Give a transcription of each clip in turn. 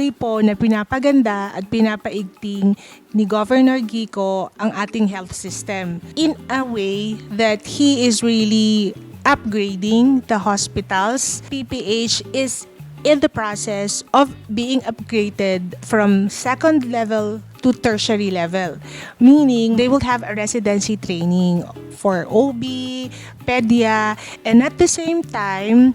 patuloy po na pinapaganda at pinapaigting ni Governor Guico ang ating health system in a way that he is really upgrading the hospitals. PPH is in the process of being upgraded from second level to tertiary level, meaning they will have a residency training for OB, pedia, and at the same time,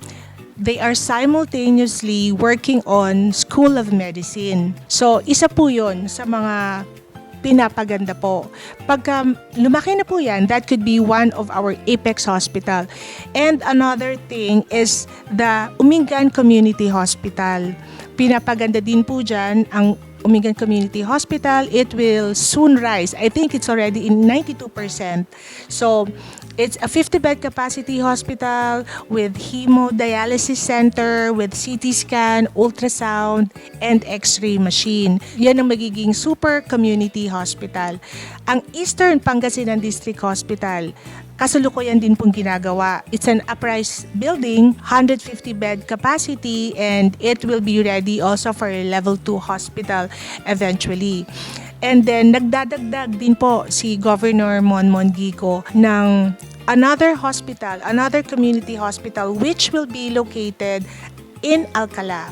they are simultaneously working on School of Medicine. So, isa po yun sa mga pinapaganda po. Pagka lumaki na po yan, that could be one of our apex hospital. And another thing is the Umingan Community Hospital. Pinapaganda din po dyan ang Umingan Community Hospital. It will soon rise. I think it's already in 92%. So, it's a 50-bed capacity hospital with hemodialysis center, with CT scan, ultrasound, and X-ray machine. Yan ang magiging super community hospital. Ang Eastern Pangasinan District Hospital, kasalukuyan din pong ginagawa. It's an uprise building, 150-bed capacity, and it will be ready also for a level 2 hospital eventually. And then, nagdadagdag din po si Governor Monmon Guico ng another hospital, another community hospital which will be located in Alcala.